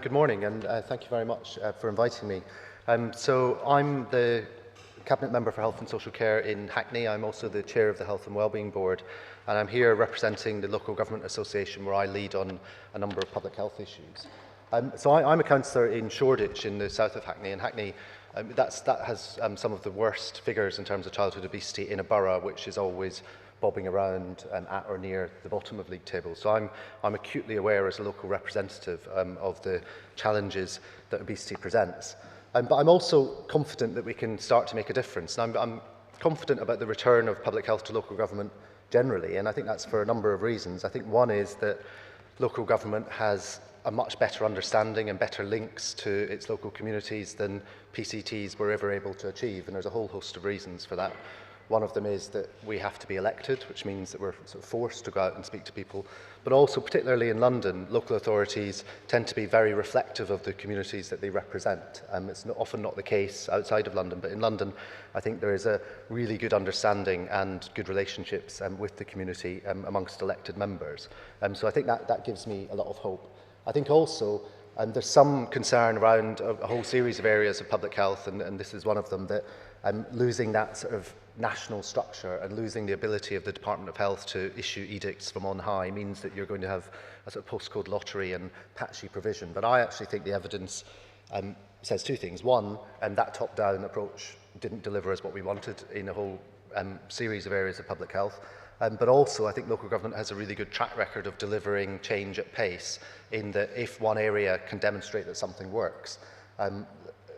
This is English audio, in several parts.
Good morning, and thank you very much for inviting me. So I'm the Cabinet Member for Health and Social Care in Hackney. I'm also the Chair of the Health and Wellbeing Board, and I'm here representing the Local Government Association, where I lead on a number of public health issues. I'm a councillor in Shoreditch in the south of Hackney, and Hackney that has some of the worst figures in terms of childhood obesity in a borough which is always bobbing around at or near the bottom of league tables. So I'm acutely aware as a local representative of the challenges that obesity presents. But I'm also confident that we can start to make a difference. And I'm confident about the return of public health to local government generally, and I think that's for a number of reasons. I think one is that local government has a much better understanding and better links to its local communities than PCTs were ever able to achieve, and there's a whole host of reasons for that. One of them is that we have to be elected, which means that we're sort of forced to go out and speak to people. But also, particularly in London, local authorities tend to be very reflective of the communities that they represent. It's often not the case outside of London, but in London, I think there is a really good understanding and good relationships with the community amongst elected members. So I think that gives me a lot of hope. I think also there's some concern around a whole series of areas of public health, and this is one of them, that losing that sort of national structure and losing the ability of the Department of Health to issue edicts from on high means that you're going to have a sort of postcode lottery and patchy provision. But I actually think the evidence says two things. One, that top-down approach didn't deliver us what we wanted in a whole series of areas of public health. But also, I think local government has a really good track record of delivering change at pace, in that if one area can demonstrate that something works,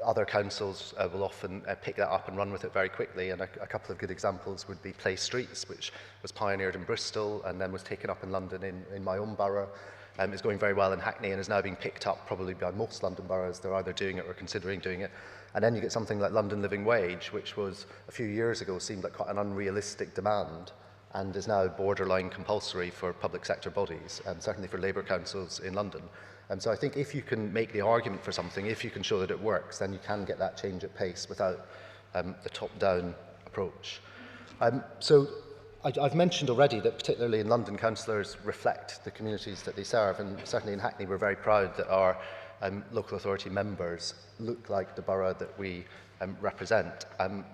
other councils will often pick that up and run with it very quickly. And a couple of good examples would be Play Streets, which was pioneered in Bristol and then was taken up in London in my own borough. Is going very well in Hackney and is now being picked up probably by most London boroughs. They're either doing it or considering doing it. And then you get something like London Living Wage, which was a few years ago seemed like quite an unrealistic demand, and is now borderline compulsory for public sector bodies, certainly for Labour councils in London. So I think if you can make the argument for something, if you can show that it works, then you can get that change at pace without the top-down approach. So I've mentioned already that particularly in London, councillors reflect the communities that they serve, and certainly in Hackney we're very proud that our local authority members look like the borough that we represent.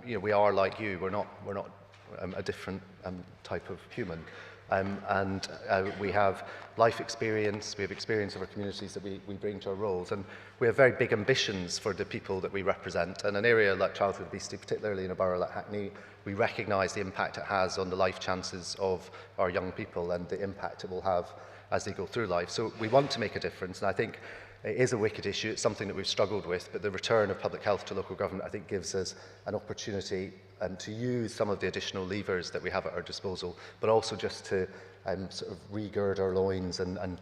We are like you, we're not a different type of human. We have life experience, we have experience of our communities that we bring to our roles, and we have very big ambitions for the people that we represent. And an area like childhood obesity, particularly in a borough like Hackney, we recognise the impact it has on the life chances of our young people and the impact it will have as they go through life. So we want to make a difference, and I think it is a wicked issue. It's something that we've struggled with, but the return of public health to local government, I think, gives us an opportunity to use some of the additional levers that we have at our disposal, but also just to sort of regird our loins and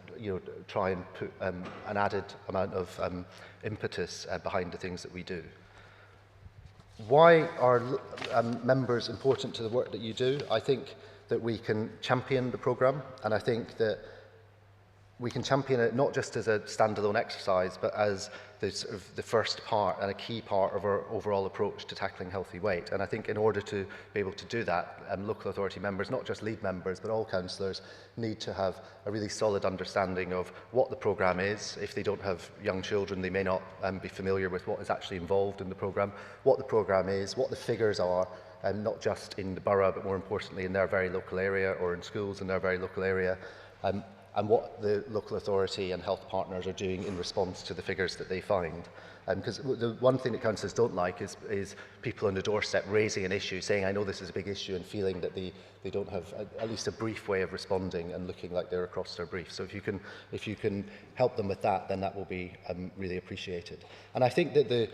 try and put an added amount of impetus behind the things that we do. Why are members important to the work that you do? I think that we can champion the programme, and I think that we can champion it not just as a standalone exercise, but as the first part and a key part of our overall approach to tackling healthy weight. And I think in order to be able to do that, local authority members, not just lead members, but all councillors, need to have a really solid understanding of what the programme is. If they don't have young children, they may not be familiar with what is actually involved in the programme, what the programme is, what the figures are, not just in the borough, but more importantly in their very local area, or in schools in their very local area, and what the local authority and health partners are doing in response to the figures that they find. Because the one thing that councillors don't like is people on the doorstep raising an issue, saying, I know this is a big issue, and feeling that they don't have at least a brief way of responding and looking like they're across their brief. So if you can help them with that, then that will be really appreciated. And I think that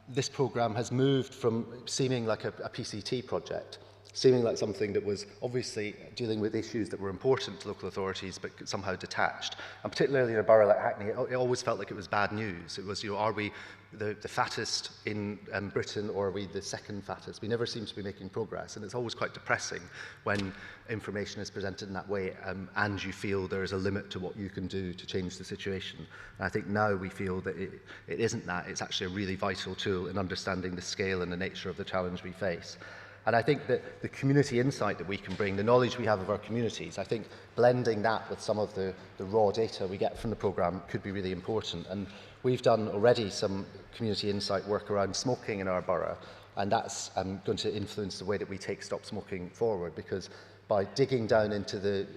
this programme has moved from seeming like a PCT project, seeming like something that was obviously dealing with issues that were important to local authorities but somehow detached. And particularly in a borough like Hackney, it always felt like it was bad news. It was, are we the fattest in Britain, or are we the second fattest? We never seem to be making progress, and it's always quite depressing when information is presented in that way, and you feel there is a limit to what you can do to change the situation. And I think now we feel that it isn't that. It's actually a really vital tool in understanding the scale and the nature of the challenge we face. And I think that the community insight that we can bring, the knowledge we have of our communities, I think blending that with some of the raw data we get from the programme could be really important. And we've done already some community insight work around smoking in our borough, and that's going to influence the way that we take Stop Smoking forward, because by digging down into the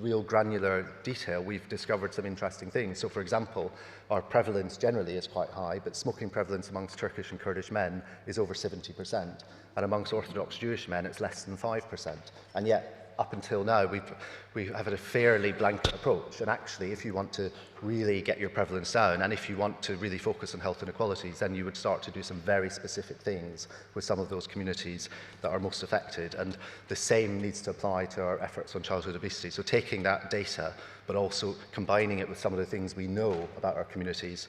real granular detail, we've discovered some interesting things. So, for example, our prevalence generally is quite high, but smoking prevalence amongst Turkish and Kurdish men is over 70%, and amongst Orthodox Jewish men it's less than 5%. And yet, up until now, we have had a fairly blanket approach. And actually, if you want to really get your prevalence down, and if you want to really focus on health inequalities, then you would start to do some very specific things with some of those communities that are most affected. And the same needs to apply to our efforts on childhood obesity. So taking that data, but also combining it with some of the things we know about our communities,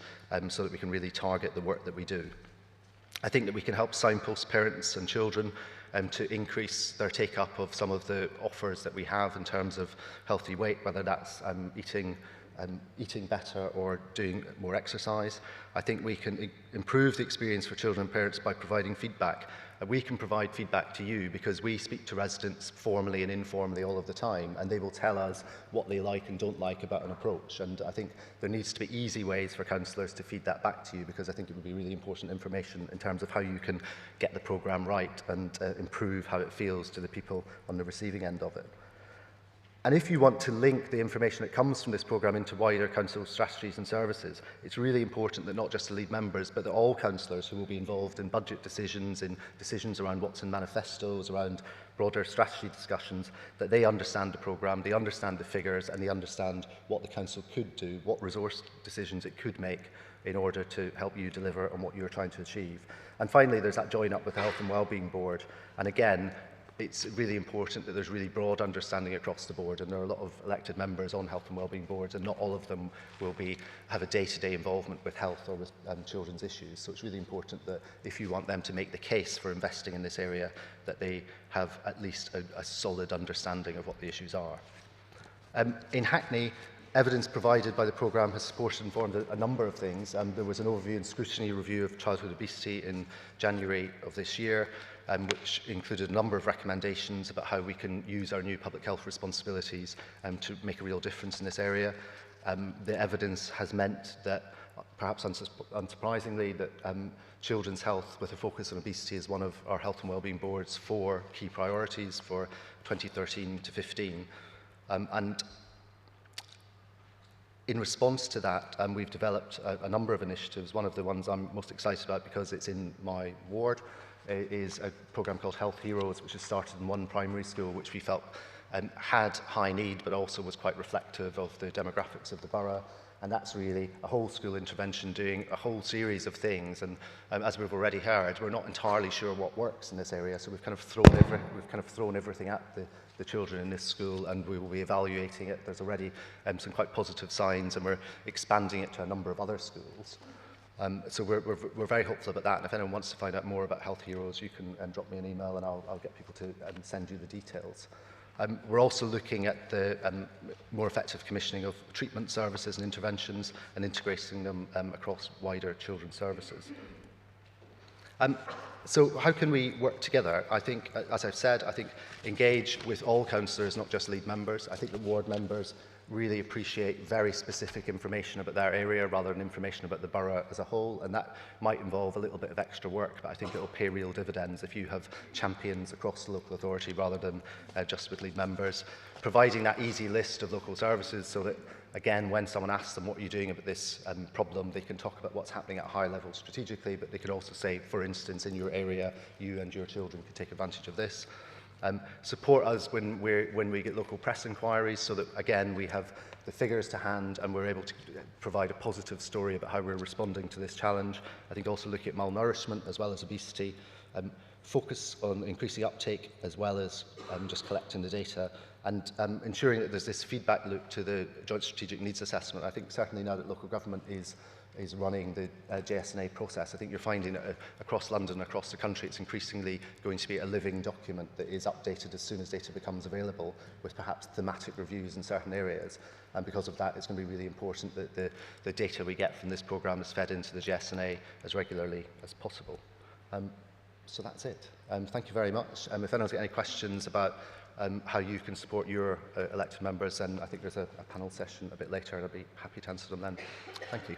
so that we can really target the work that we do. I think that we can help signpost parents and children to increase their take-up of some of the offers that we have in terms of healthy weight, whether that's eating better or doing more exercise. I think we can improve the experience for children and parents by providing feedback. We can provide feedback to you because we speak to residents formally and informally all of the time, and they will tell us what they like and don't like about an approach. And I think there needs to be easy ways for councillors to feed that back to you, because I think it would be really important information in terms of how you can get the programme right and improve how it feels to the people on the receiving end of it. And if you want to link the information that comes from this programme into wider council strategies and services, it's really important that not just the lead members, but that all councillors who will be involved in budget decisions, in decisions around what's in manifestos, around broader strategy discussions, that they understand the programme, they understand the figures, and they understand what the council could do, what resource decisions it could make in order to help you deliver on what you're trying to achieve. And finally, there's that join up with the Health and Wellbeing Board. And again, it's really important that there's really broad understanding across the board, and there are a lot of elected members on health and wellbeing boards, and not all of them will have a day-to-day involvement with health or with children's issues. So it's really important that if you want them to make the case for investing in this area, that they have at least a solid understanding of what the issues are. In Hackney, evidence provided by the programme has supported and informed a number of things. There was an overview and scrutiny review of childhood obesity in January of this year, which included a number of recommendations about how we can use our new public health responsibilities to make a real difference in this area. The evidence has meant that, perhaps unsurprisingly, that children's health with a focus on obesity is one of our Health and Wellbeing Board's 4 key priorities for 2013 to 15. And in response to that, we've developed a number of initiatives. One of the ones I'm most excited about, because it's in my ward, is a programme called Health Heroes, which has started in one primary school, which we felt had high need, but also was quite reflective of the demographics of the borough. And that's really a whole school intervention doing a whole series of things. And as we've already heard, we're not entirely sure what works in this area, so we've kind of thrown everything at the children in this school, and we will be evaluating it. There's already some quite positive signs, and we're expanding it to a number of other schools. So we're very hopeful about that. And if anyone wants to find out more about Health Heroes, you can drop me an email, and I'll get people to send you the details. We're also looking at the more effective commissioning of treatment services and interventions, and integrating them across wider children's services. So how can we work together? I think, as I've said, I think engage with all councillors, not just lead members. I think the ward members really appreciate very specific information about their area rather than information about the borough as a whole, and that might involve a little bit of extra work, but I think it will pay real dividends if you have champions across the local authority rather than just with lead members. Providing that easy list of local services so that, again, when someone asks them what are you doing about this problem, they can talk about what's happening at a high level strategically, but they can also say, for instance, in your area, you and your children can take advantage of this. Support us when we get local press inquiries, so that, again, we have the figures to hand and we're able to provide a positive story about how we're responding to this challenge. I think also looking at malnourishment as well as obesity, focus on increasing uptake as well as just collecting the data, and ensuring that there's this feedback loop to the Joint Strategic Needs Assessment. I think certainly now that local government is running the JSNA process, I think you're finding that across London, across the country, it's increasingly going to be a living document that is updated as soon as data becomes available, with perhaps thematic reviews in certain areas. And because of that, it's going to be really important that the data we get from this programme is fed into the JSNA as regularly as possible. So that's it. Thank you very much. If anyone's got any questions about how you can support your elected members, then I think there's a panel session a bit later, and I'll be happy to answer them then. Thank you.